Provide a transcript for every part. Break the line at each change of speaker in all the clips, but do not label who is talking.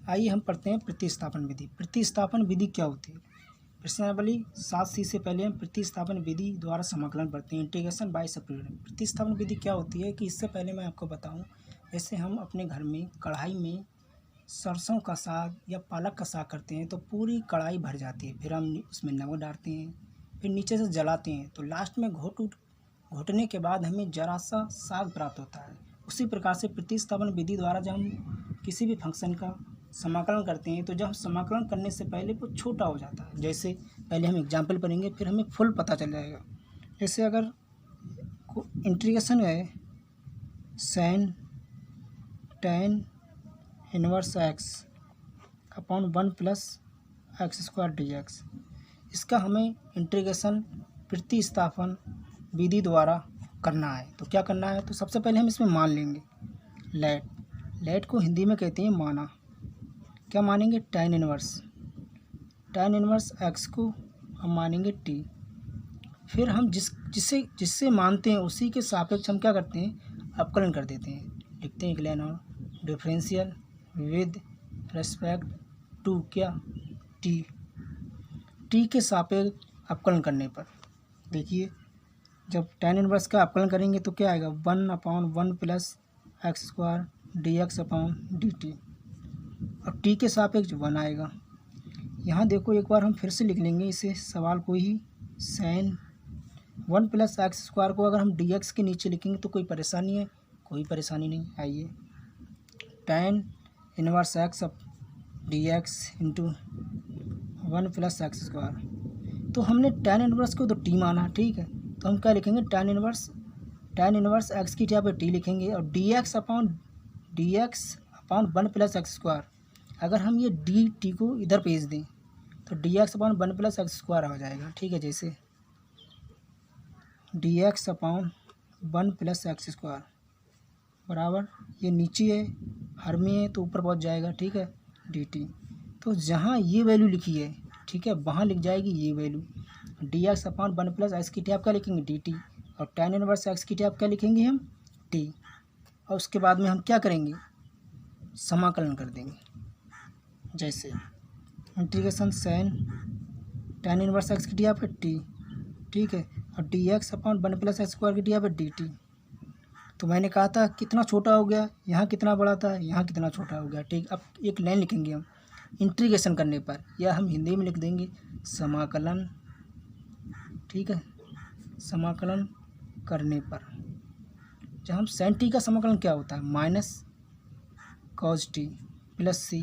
आइए हम पढ़ते हैं प्रतिस्थापन विधि। प्रतिस्थापन विधि क्या होती है? प्रश्नावली 7C से पहले हम प्रतिस्थापन विधि द्वारा समाकलन पढ़ते हैं, इंटीग्रेशन बाय सब्स्टिट्यूशन। प्रतिस्थापन विधि क्या होती है कि इससे पहले मैं आपको बताऊं, जैसे हम अपने घर में कढ़ाई में सरसों का साग या पालक का साग करते हैं तो पूरी कढ़ाई भर जाती है, फिर हम उसमें नमक डालते हैं, फिर नीचे से जलाते हैं तो लास्ट में घोटने के बाद हमें ज़रा सा साग प्राप्त होता है। उसी प्रकार से प्रतिस्थापन विधि द्वारा जब हम किसी भी फंक्शन का समाकलन करते हैं तो जब समाकलन करने से पहले वो छोटा हो जाता है। जैसे पहले हम एग्जाम्पल पढ़ेंगे, फिर हमें फुल पता चल जाएगा। जैसे अगर इंटीग्रेशन है sin tan inverse x upon 1 plus X square dx, इसका हमें इंटीग्रेशन प्रतिस्थापन विधि द्वारा करना है। तो क्या करना है? तो सबसे पहले हम इसमें मान लेंगे लेट को हिंदी में कहते हैं माना। क्या मानेंगे? tan इनवर्स x को हम मानेंगे t। फिर हम जिससे मानते हैं उसी के सापेक्ष हम क्या करते हैं? अवकलन कर देते हैं। लिखते हैं इक्वेशन और डिफरेंशियल विद रेस्पेक्ट टू क्या? t के सापेक्ष अवकलन करने पर देखिए, जब tan इनवर्स का अवकलन करेंगे तो क्या आएगा? 1/1 plus X square dx upon dt, और t के सापेक्ष 1 आएगा। यहाँ देखो एक बार हम फिर से लिख लेंगे इसे सवाल को ही। sin 1 प्लस एक्स स्क्वायर को अगर हम dx के नीचे लिखेंगे तो कोई परेशानी है? कोई परेशानी नहीं। आइए, tan inverse x up dx into 1 plus X square. तो हमने tan इनवर्स को तो t माना, ठीक है, तो हम क्या लिखेंगे? tan इनवर्स एक्स की जगह पे t लिखेंगे और dx upon 1 plus X square. अगर हम ये dt को इधर भेज दें तो dx upon 1 plus X square आ जाएगा, ठीक है। जैसे dx upon 1 plus X square बराबर, ये नीचे है, हर में है तो ऊपर पहुंच जाएगा, ठीक है, dt। तो जहाँ ये वैल्यू लिखी है, ठीक है, वहाँ लिख जाएगी ये value. dx upon 1 plus x की टैप क्या लिखेंगे? dt, और tan इनवर्स एक्स की टैप क्या लिखेंगे हम? t। और उसके बाद में हम क्या करेंगे? समाकलन कर देंगे। जैसे integration sin tan inverse x की टैप है t, ठीक है, और dx upon 1 plus X square की टैप है dt। तो मैंने कहा था कितना छोटा हो गया, यहाँ कितना बड़ा था, यहाँ कितना छोटा हो गया, ठीक। अब एक लाइन लिखेंगे हम इंटीग्रेशन करने पर, या हम हिंदी में लिख देंगे समाकलन, ठीक है, समाकलन करने पर। जब हम sin t का समाकलन क्या होता है? Minus cos t plus c,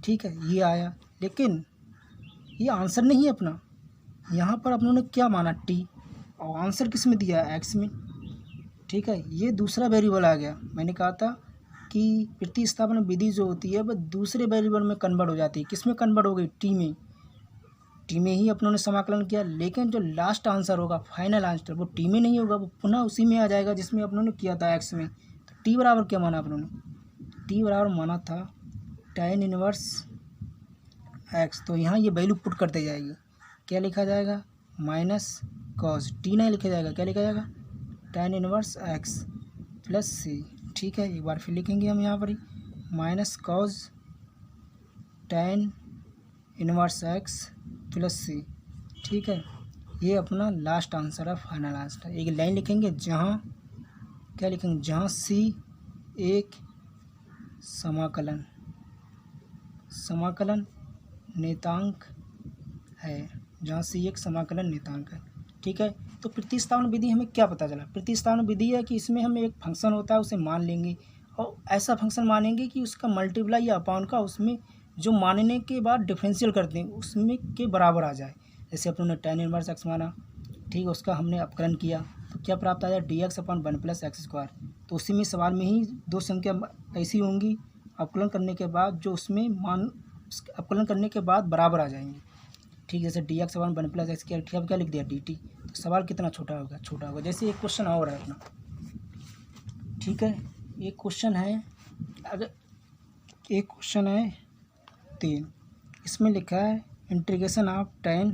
ठीक है, ये आया। लेकिन ये आंसर नहीं है अपना, यहाँ पर अपनों ने क्या माना? t, और आंसर किस में दिया है? x में, ठीक है। ये दूसरा वेरिएबल आ गया। मैंने कहा था कि प्रतिस्थापन विधि जो होती है वह दूसरे वेरिएबल में कन्वर्ट हो जाती है। किस में कन्वर्ट हो गई? टी में ही अपनों ने समाकलन किया, लेकिन जो लास्ट आंसर होगा, फाइनल आंसर, वो टी में नहीं होगा, वो पुनः उसी में आ जाएगा जिसमें अपनों ने किया था, एक्स में। तो टी बराबर क्या माना अपनों ने? टी बराबर माना था tan इनवर्स एक्स। तो यहाँ ये वैल्यू पुट करते जाएगी, क्या लिखा जाएगा? माइनस कॉस टी नहीं लिखा जाएगा, क्या लिखा जाएगा? tan inverse X plus C, ठीक है। एक बार फिर लिखेंगे हम यहाँ पर ही, minus cos tan inverse X plus C, ठीक है। ये अपना लास्ट आंसर है, फाइनल आंसर। एक लाइन लिखेंगे जहाँ क्या लिखेंगे? जहाँ सी एक समाकलन नेतांक है, जहाँ सी एक समाकलन नेतांक है, ठीक है। तो प्रतिस्थापन विधि हमें क्या पता चला? प्रतिस्थापन विधि है कि इसमें हम एक फंक्शन होता है उसे मान लेंगे, और ऐसा फंक्शन मानेंगे कि उसका मल्टीप्लाई या अपॉन का उसमें जो मानने के बाद डिफरेंशियल करते हैं उसमें के बराबर आ जाए। जैसे अपनों ने tan इनवर्स एक्स माना, ठीक है, उसका हमने अपकलन किया तो क्या प्राप्त आया? dx upon 1 plus X square. तो उसी में सवाल में ही दो संख्या ऐसी होंगी अपकलन करने के बाद जो उसमें मान अपकलन करने के बाद बराबर आ जाएंगे, ठीक। जैसे dx अपॉन 1 प्लस एक्स की क्या लिख दिया? dt। तो सवाल कितना छोटा होगा? छोटा होगा। जैसे एक क्वेश्चन और है अपना, ठीक है, एक क्वेश्चन है, अगर एक क्वेश्चन है 3, इसमें लिखा है इंटीग्रेशन ऑफ tan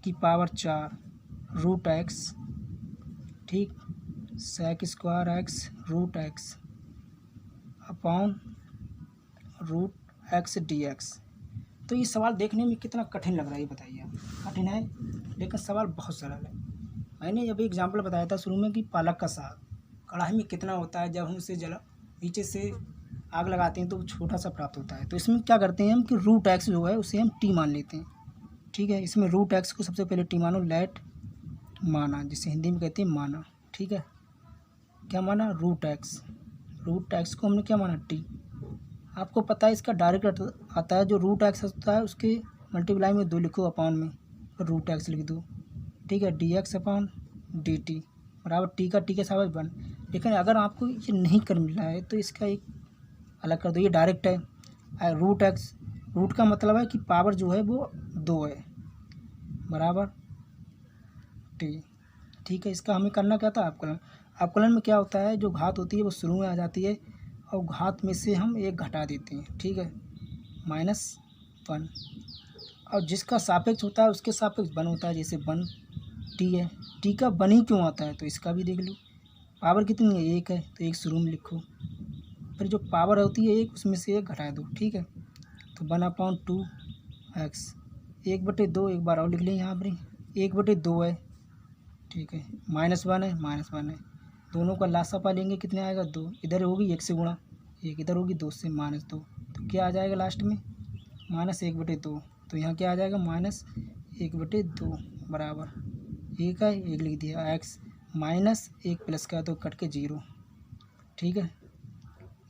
की पावर 4 रूट एक्स, ठीक, sec square X root X upon root X D X. तो ये सवाल देखने में कितना कठिन लग रहा है ये बताइए आप। कठिन है, लेकिन सवाल बहुत सरल है। मैंने अभी एग्जाम्पल बताया था शुरू में कि पालक का साग कढ़ाई में कितना होता है, जब हम उसे नीचे से आग लगाते हैं तो छोटा सा प्राप्त होता है। तो इसमें क्या करते हैं हम कि रूट एक्स जो है उसे हम टी मान लेते हैं, ठीक है। इसमें रूट एक्स को सबसे पहले टी मानो, लेट माना, जिसे हिंदी में कहते हैं माना, ठीक है। क्या माना? Root x. रूट एक्स को हमने क्या माना? टी। आपको पता है इसका डायरेक्ट आता है, जो रूट एक्स होता है उसके मल्टीप्लाई में 2 लिखो अपॉन में, रूट एक्स लिख दो, ठीक है। D X upon D T बराबर टी का टी के साथ 1। लेकिन अगर आपको ये नहीं कर मिल रहा है तो इसका एक अलग कर दो, ये डायरेक्ट है। रूट एक्स, रूट का मतलब है कि पावर जो है वो 2 है, बराबर टी, ठीक है। इसका हमें करना क्या था? अवकलन। अवकलन में क्या होता है, जो घात होती है वो शुरू में आ जाती है और घात में से हम एक घटा देते हैं, ठीक है, -1। और जिसका सापेक्ष होता है उसके सापेक्ष 1 होता है, जैसे 1 टी है। टी का 1 ही क्यों आता है? तो इसका भी देख लो, पावर कितनी है? 1 है, तो 1 शुरू में लिखो, फिर जो पावर होती है 1 उसमें से 1 घटा दो, ठीक है। तो 1/2x 1/2, एक बार और लिख लें यहाँ पर, 1/2 है, ठीक है। -1 है, -1 है, दोनों का लासा लेंगे, कितने आएगा? 2। इधर होगी 1 से गुणा, 1 इधर होगी 2 से -2, तो क्या आ जाएगा लास्ट में? -1/2। तो यहाँ क्या आ जाएगा? -1/2 बराबर 1 है, 1 लिख दिया, एक्स -1 प्लस का तो कट के 0, ठीक है,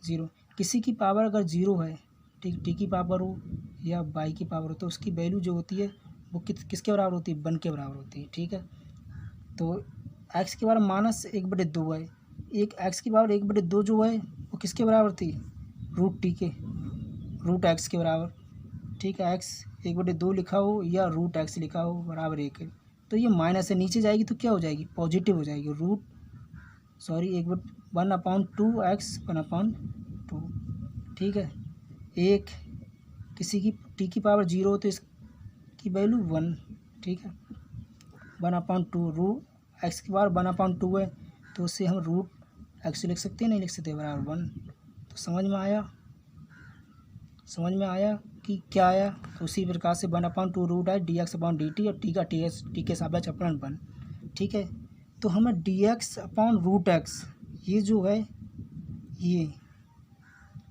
0। किसी की पावर अगर 0 है, ठीक, टी की पावर हो या बाई की पावर हो, तो उसकी वैल्यू जो होती है वो किसके बराबर होती है? 1 के बराबर होती है, ठीक है। तो एक्स की पावर -1/2 है, एक एक्स की पावर 1/2 जो है वो किसके बराबर थी? रूट टी के, रूट एक्स के बराबर, ठीक है। एक्स 1/2 लिखा हो या रूट एक्स लिखा हो बराबर 1 है। तो ये माइनस से नीचे जाएगी तो क्या हो जाएगी? पॉजिटिव हो जाएगी। 1/2x 1/2, ठीक है। एक किसी की टी की पावर 0 हो तो इसकी वैल्यू 1, ठीक है। 1/2 रूट एक्स की पावर 1/2 है, तो उससे हम रूट एक्स लिख सकते हैं, नहीं लिख सकते, बराबर 1। तो समझ में आया? समझ में आया कि क्या आया? तो उसी प्रकार से 1/2 रूट है dx/dt और टी के सापेक्ष अपलन 1, ठीक है। तो हमें dx/√x ये जो है ये,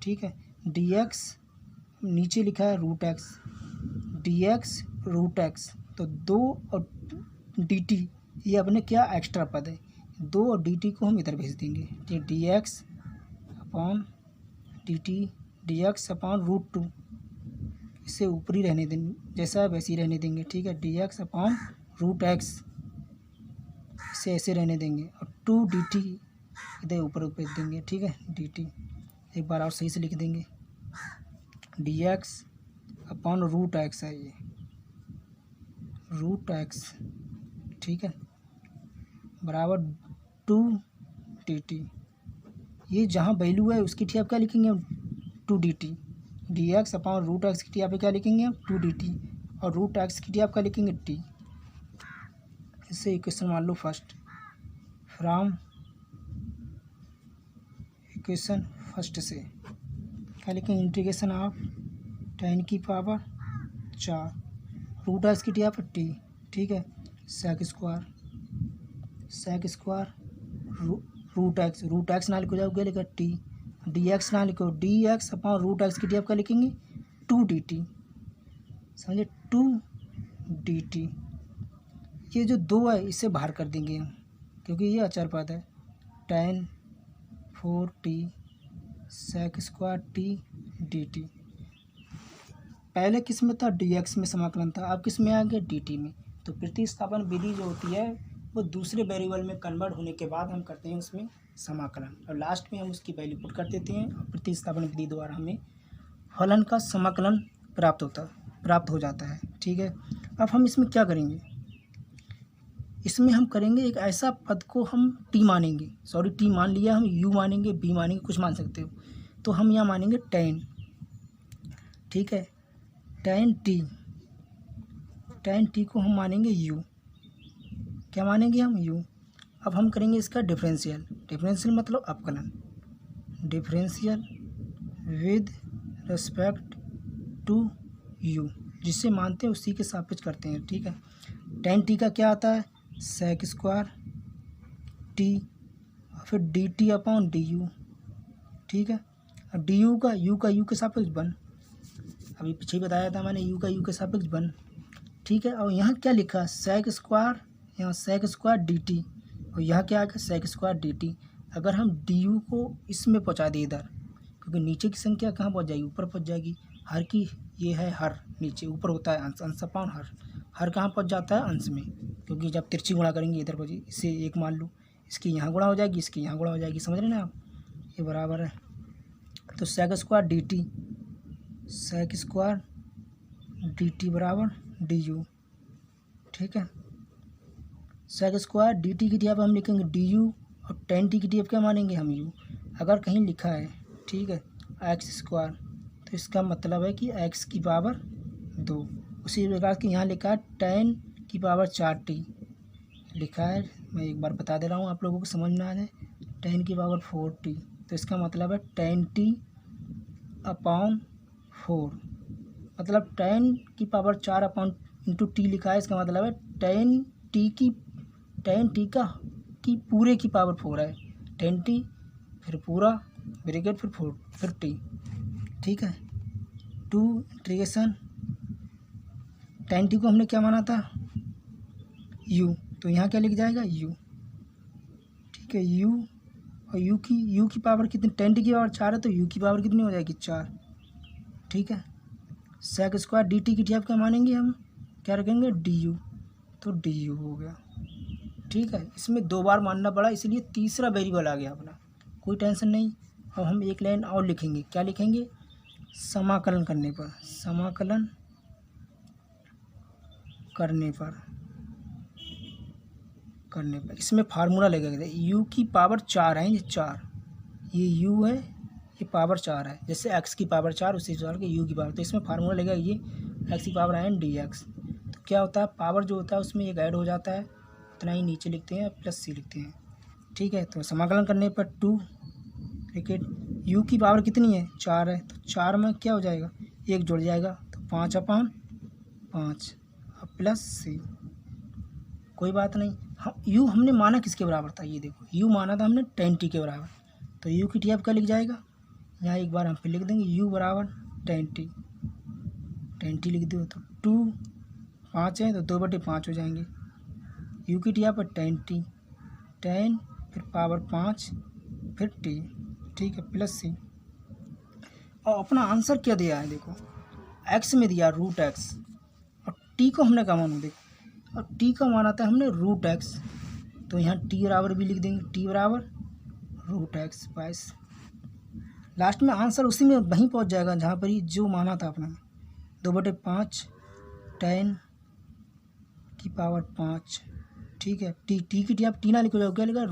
ठीक है, dx नीचे लिखा है root X, dx root X, तो 2 और dt ये अपने क्या एक्स्ट्रा पद है, 2 और dt को हम इधर भेज देंगे, ये dx/√2 इसे ऊपरी रहने देंगे, जैसा है वैसे ही रहने देंगे, ठीक है। dx/√x इसे ऐसे रहने देंगे और 2 dt इधर ऊपर भेज देंगे, ठीक है। dt एक बार और सही से लिख देंगे, dx/√x है ये, रूट एक्स, ठीक है, बराबर 2 dt। ये जहाँ वैल्यू है उसकी टी आप क्या लिखेंगे? 2 dt। dx/√x की टी आप क्या लिखेंगे? 2 dt। और रूट एक्स की टी आप क्या लिखेंगे? टी। इससे इक्वेशन मान लो फर्स्ट, फ्रॉम इक्वेशन फर्स्ट से क्या लिखेंगे? इंटीग्रेशन ऑफ tan की पावर 4 रूट एक्स की टी आप टी, ठीक है, सेक स्क्वायर रूट एक्स ना लिखो, जाओगे लिखा टी, डी एक्स ना लिखो, dx/√x की टी आप क्या लिखेंगे? 2 dt, समझे, 2 dt। ये जो 2 है इसे बाहर कर देंगे हम, क्योंकि ये अचर पद है, tan 4t sec square T dt। पहले किस में था? dx में समाकलन था, अब किस में आ गया? dt में। तो प्रतिस्थापन विधि जो होती है वो दूसरे वेरिएबल में कन्वर्ट होने के बाद हम करते हैं उसमें समाकलन, और लास्ट में हम उसकी वैल्यू पुट कर देते हैं और प्रतिस्थापन विधि द्वारा हमें फलन का समाकलन प्राप्त हो जाता है, ठीक है। अब हम इसमें क्या करेंगे? इसमें हम करेंगे एक ऐसा पद को हम टी मानेंगे, टी मान लिया, हम यू मानेंगे, बी मानेंगे, कुछ मान सकते हो। तो हम यहाँ मानेंगे tan, ठीक है, tan टी को हम मानेंगे यू, क्या मानेंगे हम? यू। अब हम करेंगे इसका डिफरेंशियल मतलब अवकलन, differential with respect to U, जिससे मानते हैं उसी के सापेक्ष करते हैं, ठीक है। tan t का क्या आता है, sec स्क्वायर t और फिर dt अपॉन du, ठीक है। अब du का u के सापेक्ष 1, अभी पीछे बताया था मैंने, u का u के सापेक्ष 1, ठीक है। और यहाँ क्या लिखा है, sec स्क्वायर, यहाँ sec स्क्वायर dt और यहाँ क्या आएगा sec स्क्वायर dt। अगर हम du को इसमें पहुँचा दें इधर, क्योंकि नीचे की संख्या कहाँ पहुँच जाएगी, ऊपर पहुँच जाएगी। हर की ये है हर, नीचे ऊपर होता है अंश, अंश अपॉन हर कहाँ पहुँच जाता है अंश में, क्योंकि जब तिरछी गुणा करेंगे इधर पहुँची, इसे एक मान लो, इसकी यहाँ गुणा हो जाएगी, इसकी यहाँ गुणा हो जाएगी, समझ रहे ना आप, ये बराबर है। तो sec square dt, sec square dt बराबर du, ठीक है। sec स्क्वायर dt की जगह हम लिखेंगे du और tan t की जगह क्या मानेंगे हम u। अगर कहीं लिखा है, ठीक है, x स्क्वायर, तो इसका मतलब है कि x की पावर 2। उसी प्रकार के यहाँ लिखा है tan की पावर 4t लिखा है, मैं एक बार बता दे रहा हूँ आप लोगों को समझ में आ जाए, tan की पावर 4t, तो इसका मतलब है tan t अपॉन 4, मतलब tan की पावर 4 अपॉन इंटू टी लिखा है, इसका मतलब है tan t की पूरे की पावर 4 है, tan t फिर पूरा ब्रैकेट फिर 4 फिर t, ठीक है। टू इंटीग्रेशन tan t को हमने क्या माना था, u, तो यहाँ क्या लिख जाएगा u, ठीक है। u और u की पावर कितनी, tan t की पावर 4 है तो u की पावर कितनी हो जाएगी 4, ठीक है। sec स्क्वायर dt की जगह क्या मानेंगे हम, क्या रखेंगे du, तो du हो गया, ठीक है। इसमें 2 बार मानना पड़ा, इसलिए तीसरा वेरिएबल आ गया अपना, कोई टेंशन नहीं। अब हम एक लाइन और लिखेंगे, क्या लिखेंगे, समाकलन करने पर, समाकलन करने पर इसमें फार्मूला लगेगा, u की पावर 4 है, ये 4, ये u है, ये पावर 4 है, जैसे x की पावर 4 उसी प्रकार के u की पावर, तो इसमें फार्मूला लगेगा ये x की पावर n dx। तो क्या होता है, पावर जो होता है उसमें एक ऐड हो जाता है, उतना ही नीचे लिखते हैं प्लस c लिखते हैं, ठीक है। तो समाकलन करने पर 2 ब्रैकेट u की पावर कितनी है 4 है, तो 4 में क्या हो जाएगा, एक जुड़ जाएगा, तो 5 अपॉन 5 और प्लस c, कोई बात नहीं। हम u हमने माना किसके बराबर था, ये देखो u माना था हमने tan t के बराबर, तो u की जगह क्या लिख जाएगा, यहाँ एक बार हम फिर लिख देंगे u बराबर tan t लिख दो, तो 2 5 है तो 2/5 हो जाएंगे, u की जगह पर tan फिर पावर 5 फिर t, ठीक है, प्लस c। और अपना आंसर क्या दिया है देखो, x में दिया √x और t को हमने क्या माना, देखो और t का माना था हमने √x, तो यहाँ t बराबर भी लिख देंगे, t बराबर √x। बस लास्ट में आंसर उसी में वहीं पहुँच जाएगा जहाँ पर ही जो माना था अपना, 2/5 tan की पावर 5, ठीक है। t की जगह आप t ना लिखो, क्या लिखा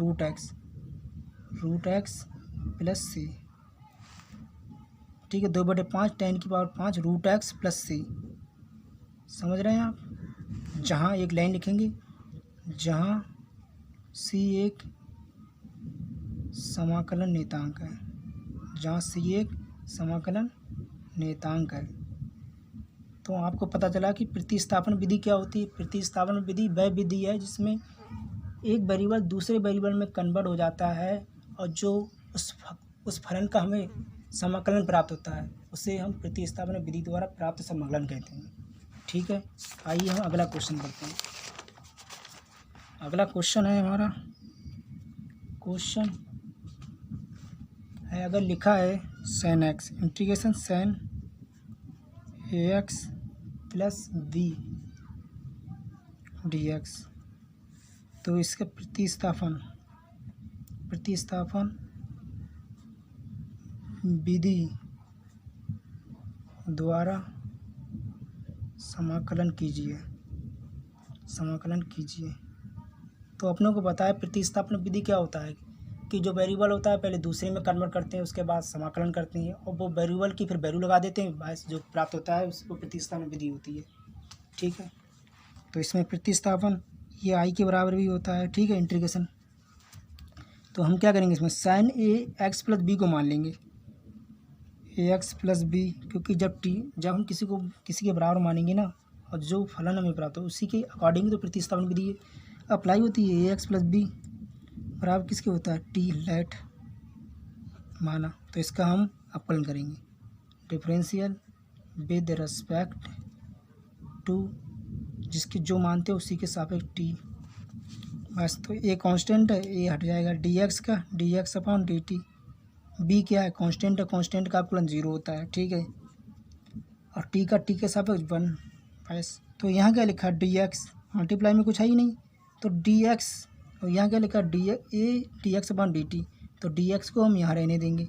√x प्लस c, ठीक है। 2/5 tan की पावर 5 √x प्लस c, समझ रहे हैं आप। जहाँ एक लाइन लिखेंगे, जहाँ c एक समाकलन नेतांक है, जहाँ c एक समाकलन नेतांक है, तो आपको पता चला कि प्रतिस्थापन विधि क्या होती है। प्रतिस्थापन विधि वह विधि है जिसमें एक वेरिएबल दूसरे वेरिएबल में कन्वर्ट हो जाता है और जो उस फलन का हमें समाकलन प्राप्त होता है उसे हम प्रतिस्थापन विधि द्वारा प्राप्त समाकलन कहते हैं, ठीक है। आइए हम अगला क्वेश्चन करते हैं। अगला क्वेश्चन है हमारा, क्वेश्चन है, अगर लिखा है sin x integration sin ax plus b dx, तो इसका प्रतिस्थापन विधि द्वारा समाकलन कीजिए। तो अपनों को पता है प्रतिस्थापन विधि क्या होता है कि जो वेरिएबल होता है पहले दूसरे में कन्वर्ट करते हैं, उसके बाद समाकलन करते हैं और वो वेरिएबल की फिर वैल्यू लगा देते हैं, बस जो प्राप्त होता है उसको प्रतिस्थापन विधि होती है, ठीक है। तो इसमें प्रतिस्थापन ये i के बराबर भी होता है, ठीक है, इंटीग्रेशन। तो हम क्या करेंगे, इसमें sin a x plus b को मान लेंगे, ए एक्स प्लस बी, क्योंकि जब हम किसी के बराबर मानेंगे ना, और जो फलन हमें प्राप्त हो उसी के अकॉर्डिंग तो प्रतिस्थापन विधि अप्लाई होती है। ए एक्स प्लस बी बराबर किसके होता है, टी लेट माना, तो इसका हम अपकलन करेंगे, डिफरेंशियल विद रिस्पेक्ट टू, जिसके जो मानते हैं उसी के सापेक्ष टी। बस, तो ए कांस्टेंट है, ए हट जाएगा, डी एक्स का D X upon D T. B क्या है, कांस्टेंट है, कांस्टेंट का अपकलन 0 होता है, ठीक है, और टी का टी के सापेक्ष 1। बस, तो यहाँ क्या लिखा है, डी एक्स, मल्टीप्लाई में कुछ है ही नहीं, तो डी एक्स, और यहाँ क्या लिखा है, D X upon D T, तो डी एक्स को हम यहाँ रहने देंगे,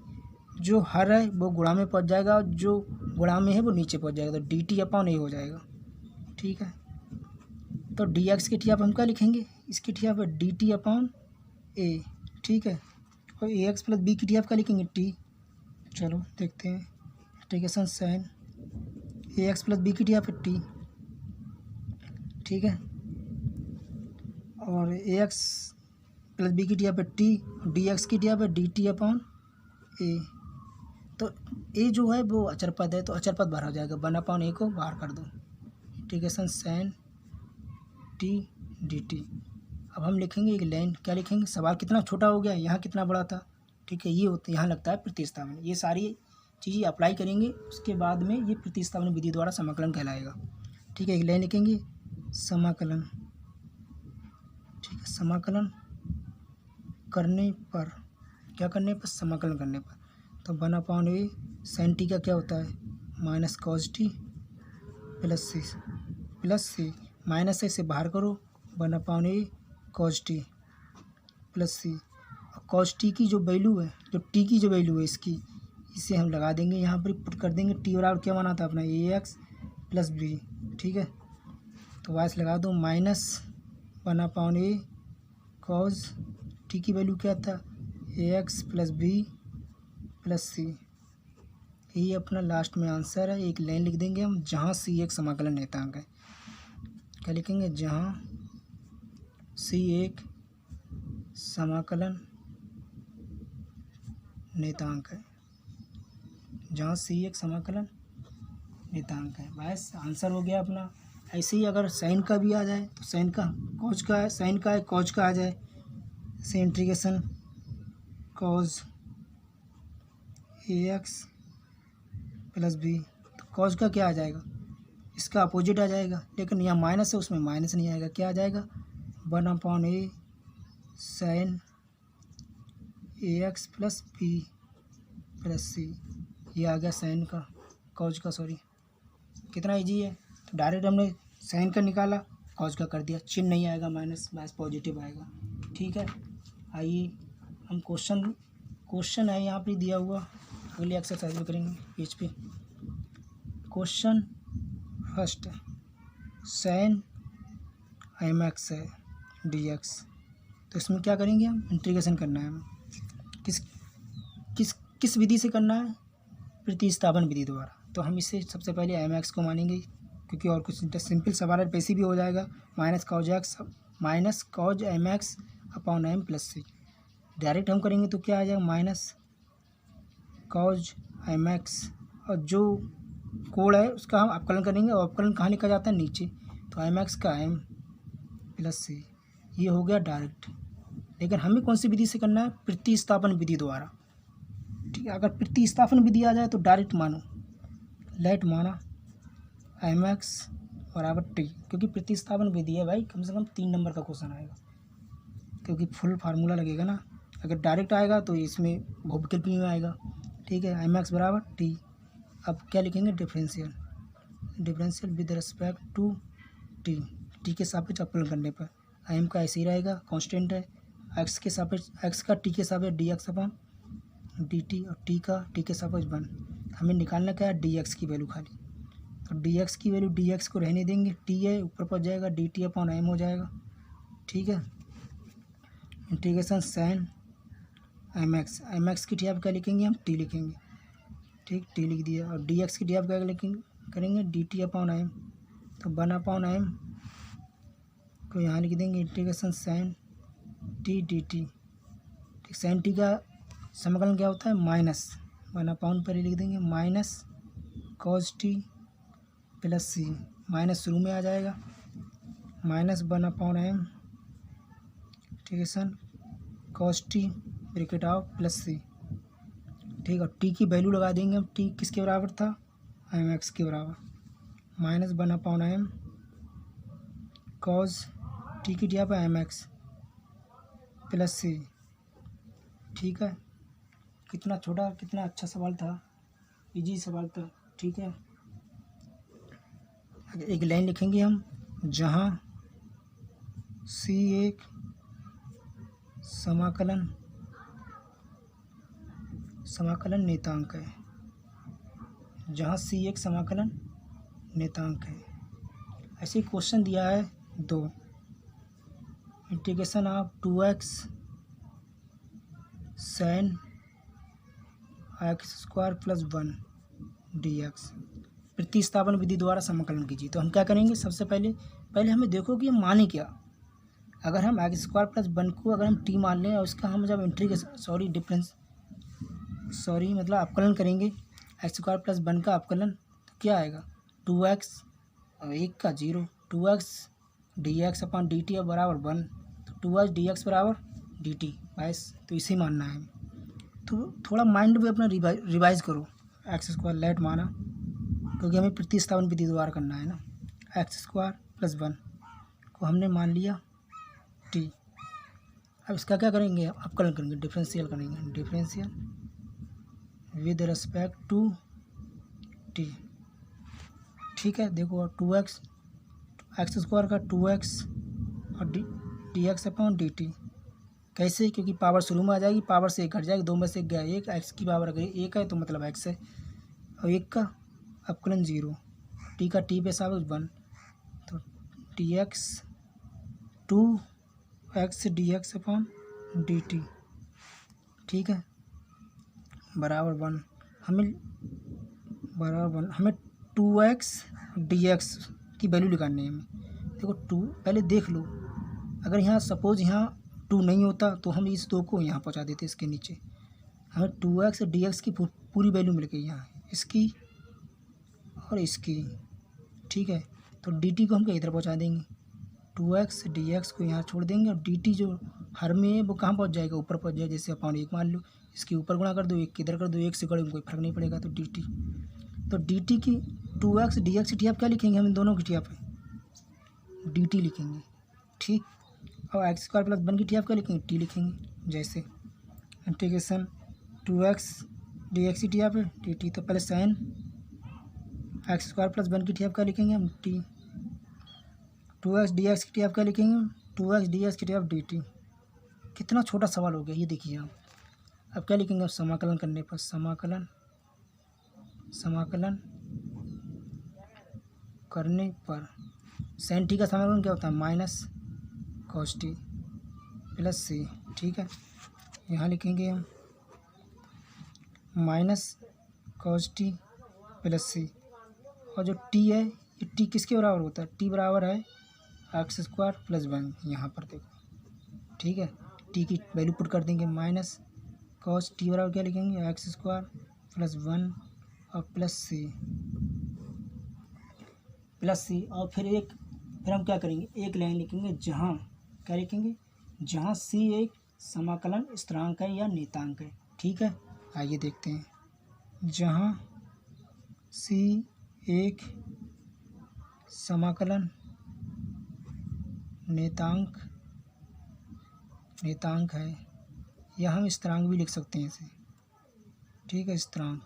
जो हर है वो गुणा में पहुँच जाएगा, और जो गुणा में है वो नीचे पहुँच जाएगा, तो डी टी अपॉन ए हो जाएगा, ठीक है। तो डी एक्स की ठिया पर हम क्या लिखेंगे, इसकी ठिया पर डी टी अपॉन ए, ठीक है, और ए एक्स प्लस बी की ठिया पर क्या लिखेंगे, टी। चलो देखते हैं, इंटीग्रेशन साइन ए एक्स प्लस बी की ठिया पर टी, ठीक है, और ए एक्स प्लस बी की ठिया पर टी, डी एक्स की ठिया पर डी टी अपॉन ए। तो ए जो है वो अचर पद है, तो अचर पद बाहर हो जाएगा, 1 अपॉन ए को बाहर कर दो, integration sine T D T. अब हम लिखेंगे एक लाइन, क्या लिखेंगे, सवाल कितना छोटा हो गया, यहाँ कितना बड़ा था, ठीक है, ये होता है, यहाँ लगता है प्रतिस्थापन। ये सारी चीज़ें अप्लाई करेंगे, उसके बाद में ये प्रतिस्थापन विधि द्वारा समाकलन कहलाएगा, ठीक है। एक लाइन लिखेंगे, समाकलन, ठीक है, समाकलन करने पर, क्या करने पर, समाकलन करने पर, तो 1 अपॉन ए साइन टी का क्या होता है, माइनस कॉस टी प्लस सी, माइनस से बाहर करो, 1 अपॉन ए कॉस टी प्लस सी, और कॉस टी की जो वैल्यू है, जो टी की जो वैल्यू है इसकी, इसे हम लगा देंगे यहाँ पर, पुट कर देंगे, टी बराबर क्या माना था अपना, ए एक्स प्लस बी, ठीक है, तो वाइस लगा दो, माइनस 1 अपॉन ए कॉस टी की वैल्यू क्या था, ए एक्स प्लस बी प्लस सी। यही अपना लास्ट में आंसर है। एक लाइन लिख देंगे हम, जहाँ सी एक समाकलन नेतांक है, क्या लिखेंगे, जहाँ सी एक समाकलन नेतांक है, जहाँ सी एक समाकलन नेतांक है, बस आंसर हो गया अपना। ऐसे ही अगर साइन का भी आ जाए तो साइन का कॉज का है, साइन का है कॉज का आ जाए, से इंटीग्रेशन कॉज ए एक्स प्लस बी, तो कॉज का क्या आ जाएगा, इसका अपोजिट आ जाएगा, लेकिन यहाँ माइनस है उसमें माइनस नहीं आएगा, क्या आ जाएगा, 1 अपॉन ए साइन ए एक्स प्लस बी प्लस सी। ये आ गया साइन का, कॉज का, सॉरी, कितना इजी है, तो डायरेक्ट हमने साइन का निकाला, कॉज का कर दिया, चिन्ह नहीं आएगा माइनस, बस पॉजिटिव आएगा, ठीक है। आइए हम क्वेश्चन है यहाँ पे दिया हुआ, अगली एक्सरसाइज में करेंगे पेज पे। Question first, sine M X है डी एक्स, तो इसमें क्या करेंगे हम, इंटीग्रेशन करना है हमें, किस विधि से करना है, प्रतिस्थापन विधि द्वारा। तो हम इसे सबसे पहले एम एक्स को मानेंगे, क्योंकि और कुछ सिंपल सवाल है, पैसे भी हो जाएगा, minus cos M X upon M plus C. Direct हम करेंगे तो क्या आ जाएगा, माइनस कॉज एम एक्स, और जो कोड है उसका हम अपकलन करेंगे, और अपकलन कहाँ लिखा जाता है, नीचे, तो एम एक्स का एम प्लस सी, ये हो गया डायरेक्ट। लेकिन हमें कौन सी विधि से करना है, प्रतिस्थापन विधि द्वारा, ठीक है। अगर प्रतिस्थापन विधि आ जाए तो डायरेक्ट मानो, लेट माना एम एक्स बराबर टी, क्योंकि प्रतिस्थापन विधि है भाई, कम से कम 3 नंबर का क्वेश्चन आएगा, क्योंकि फुल फार्मूला लगेगा ना। अगर डायरेक्ट आएगा तो इसमें बहुविकल्प में आएगा, ठीक है। एम एक्स बराबर टी, अब क्या लिखेंगे, differential with respect to T, T के सापेक्ष अपकलन करने पर, एम का ऐसे ही रहेगा, कांस्टेंट है, एक्स के सापेक्ष, एक्स का टी के सापेक्ष D X upon D T, और टी का टी के सापेक्ष 1। हमें निकालना क्या है, डी एक्स की वैल्यू खाली, तो डी एक्स की वैल्यू, डी एक्स को रहने देंगे, टी है ऊपर पहुँच जाएगा, डी टी अपॉन एम हो जाएगा, ठीक है। इंटीग्रेशन साइन एम एक्स की टी आप क्या लिखेंगे, हम टी लिखेंगे, ठीक, टी लिख दिया, और डी एक्स की टी आप क्या करेंगे, डी टी अपॉन एम, तो 1 अपॉन एम को यहाँ लिख देंगे, integration sine T D T, ठीक, साइन टी का समाकलन क्या होता है, वन अपॉन पहले लिख देंगे माइनस कॉस टी प्लस सी, माइनस शुरू में आ जाएगा, माइनस वन अपॉन एम, ठीक है सन, cos T bracket of plus C, ठीक है। टी की वैल्यू लगा देंगे हम, टी किसके बराबर था, एम एक्स के बराबर, minus one upon M cos T की जगह पर एम एक्स प्लस सी, ठीक है। कितना छोटा कितना अच्छा सवाल था, इजी सवाल था, ठीक है। एक लाइन लिखेंगे हम, जहाँ सी एक समाकलन नेतांक है, जहाँ सी एक समाकलन नेतांक है। ऐसे क्वेश्चन दिया है दो, integration of 2x sin x² plus 1 dx प्रतिस्थापन विधि द्वारा समाकलन कीजिए। तो हम क्या करेंगे, सबसे पहले हमें देखो कि हम माने क्या। अगर हम x² प्लस 1 को अगर हम t मान लें और उसका हम जब मतलब अवकलन करेंगे x² प्लस 1 का अवकलन, तो क्या आएगा 2x और 1 का 0, 2x dx अपॉन dt बराबर 1, तो 2x dx बराबर dt, बस तो इसे मानना है। तो थोड़ा माइंड भी अपना रिवाइज करो, x² लेट माना क्योंकि हमें प्रतिस्थापन विधि द्वारा करना है ना। x² प्लस 1 को हमने मान लिया t, अब इसका क्या करेंगे, अवकलन करेंगे, डिफरेंशियल करेंगे, differential with respect to t, ठीक है। देखो 2x x² का 2x और dx अपॉन dt, कैसे, क्योंकि पावर शुरू में आ जाएगी, पावर से एक घट जाएगी, दो में से एक गया एक, x की पावर अगर एक है तो मतलब x है, और एक का अवकलन 0, t का t पे साबित 1, तो dx 2x dx upon dt, ठीक है, बराबर 1, हमें 2x dx की वैल्यू निकालनी है हमें। देखो 2 पहले देख लो, अगर यहाँ सपोज यहाँ 2 नहीं होता तो हम इस 2 को यहाँ पहुँचा देते इसके नीचे, हमें 2x dx की पूरी वैल्यू मिल गई यहाँ, इसकी और इसकी, ठीक है। तो dt को हम इधर पहुँचा देंगे, 2x dx को यहाँ छोड़ देंगे और dt जो हर में है वो कहाँ पहुँच जाएगा, ऊपर पहुँच जाएगा। जैसे अपॉन 1 मान लो, इसके ऊपर गुणा कर दो, एक किधर कर दो, एक से गढ़े कोई फर्क नहीं पड़ेगा, तो dt की 2x dx की टी आप क्या लिखेंगे, हम इन दोनों की टी पे dt लिखेंगे, ठीक। और x² प्लस 1 की टी आप क्या लिखेंगे, t लिखेंगे। जैसे इंटीग्रेशन 2x dx की टी पे dt, तो पहले साइन x² प्लस 1 की टी आप क्या लिखेंगे हम t, 2x dx की टी आप क्या लिखेंगे, 2x dx की टी आप dt। कितना छोटा सवाल हो गया ये देखिए आप। अब क्या लिखेंगे, समाकलन करने पर समाकलन करने पर साइन टी का समाकलन क्या होता है, minus cos T plus C, ठीक है। यहाँ लिखेंगे हम माइनस कॉस टी प्लस सी, और जो टी है ये टी किसके बराबर होता है, टी बराबर है x² प्लस 1, यहाँ पर देखो, ठीक है। टी की वैल्यू पुट कर देंगे, माइनस कॉस टी बराबर क्या लिखेंगे, x² प्लस 1 और प्लस सी, और फिर हम क्या करेंगे, एक लाइन लिखेंगे, जहाँ क्या लिखेंगे, जहाँ सी एक समाकलन स्थिरांक है या नेतांक है, ठीक है। आइए देखते हैं, जहाँ सी एक समाकलन नेतांक है, या हम स्थिरांक भी लिख सकते हैं इसे, ठीक है, स्थिरांक,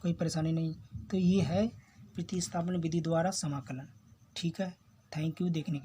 कोई परेशानी नहीं। तो ये है प्रतिस्थापन विधि द्वारा समाकलन, ठीक है। थैंक यू देखने के लिए।